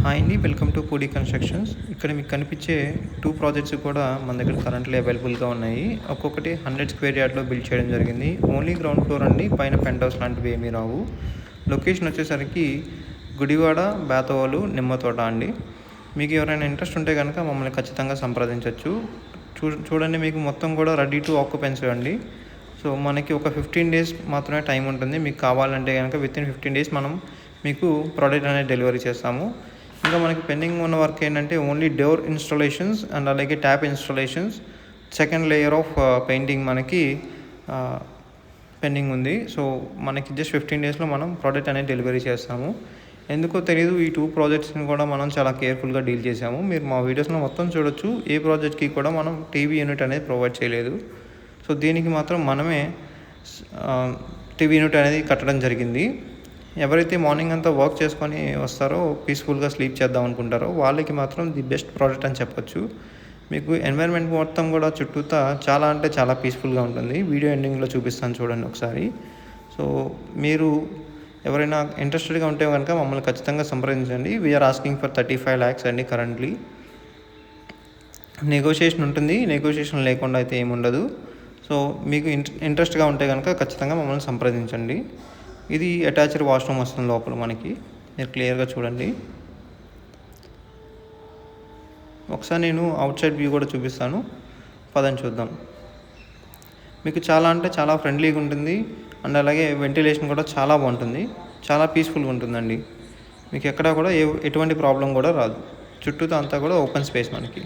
Hi అండి, welcome to Pudi constructions. ఇక్కడ మీకు కనిపించే 2 ప్రాజెక్ట్స్ కూడా మన దగ్గర కరెంట్లీ అవైలబుల్గా ఉన్నాయి. ఒక్కొక్కటి 100 స్క్వేర్ యార్డ్లో బిల్డ్ చేయడం జరిగింది. ఓన్లీ గ్రౌండ్ ఫ్లోర్ అండి, పైన పెంట్ హౌస్ లాంటివి ఏమీ రావు. లొకేషన్ వచ్చేసరికి గుడివాడ, బేతవాలు, నిమ్మతోట అండి. మీకు ఎవరైనా ఇంట్రెస్ట్ ఉంటే కనుక మమ్మల్ని ఖచ్చితంగా సంప్రదించవచ్చు. చూడండి, మీకు మొత్తం కూడా రెడీ టు ఆక్యుపెన్సీ అండి. సో మనకి ఒక 15 డేస్ మాత్రమే టైం ఉంటుంది. మీకు కావాలంటే కనుక వితిన్ 15 డేస్ మనం మీకు ప్రోడక్ట్ అనేది డెలివరీ చేస్తాము. ఇంకా మనకి పెండింగ్ ఉన్న వర్క్ ఏంటంటే ఓన్లీ డోర్ ఇన్స్టాలేషన్స్ అండ్ అలాగే tap installations, second layer of painting మనకి పెండింగ్ ఉంది. సో మనకి జస్ట్ 15 డేస్లో మనం ప్రోడక్ట్ అనేది డెలివరీ చేస్తాము. ఎందుకో తెలియదు, ఈ 2 ప్రాజెక్ట్స్ని కూడా మనం చాలా కేర్ఫుల్గా డీల్ చేసాము. మీరు మా వీడియోస్లో మొత్తం చూడొచ్చు. ఏ ప్రాజెక్ట్కి కూడా మనం టీవీ యూనిట్ అనేది ప్రొవైడ్ చేయలేదు. సో దీనికి మాత్రం మనమే టీవీ యూనిట్ అనేది కట్టడం జరిగింది. ఎవరైతే మార్నింగ్ అంతా వర్క్ చేసుకొని వస్తారో, పీస్ఫుల్గా స్లీప్ చేద్దాం అనుకుంటారో వాళ్ళకి మాత్రం ది బెస్ట్ ప్రోడక్ట్ అని చెప్పొచ్చు. మీకు ఎన్వైర్న్మెంట్ మొత్తం కూడా చుట్టూతా చాలా అంటే చాలా పీస్ఫుల్గా ఉంటుంది. వీడియో ఎండింగ్లో చూపిస్తాను, చూడండి ఒకసారి. సో మీరు ఎవరైనా ఇంట్రెస్టెడ్గా ఉంటే కనుక మమ్మల్ని ఖచ్చితంగా సంప్రదించండి. వీఆర్ ఆస్కింగ్ ఫర్ 35 lakhs అండి కరెంట్లీ. నెగోషియేషన్ ఉంటుంది, నెగోషియేషన్ లేకుండా అయితే ఏముండదు. సో మీకు ఇంట్రెస్ట్గా ఉంటే కనుక ఖచ్చితంగా మమ్మల్ని సంప్రదించండి. ఇది అటాచ్డ్ వాష్రూమ్ వస్తుంది లోపల మనకి, మీరు క్లియర్గా చూడండి. ఒకసారి నేను అవుట్ సైడ్ వ్యూ కూడా చూపిస్తాను, పదని చూద్దాం. మీకు చాలా అంటే చాలా ఫ్రెండ్లీగా ఉంటుంది అండ్ అలాగే వెంటిలేషన్ కూడా చాలా బాగుంటుంది, చాలా పీస్ఫుల్గా ఉంటుందండి. మీకు ఎక్కడా కూడా ఎటువంటి ప్రాబ్లం కూడా రాదు. చుట్టూతో అంతా కూడా ఓపెన్ స్పేస్ మనకి.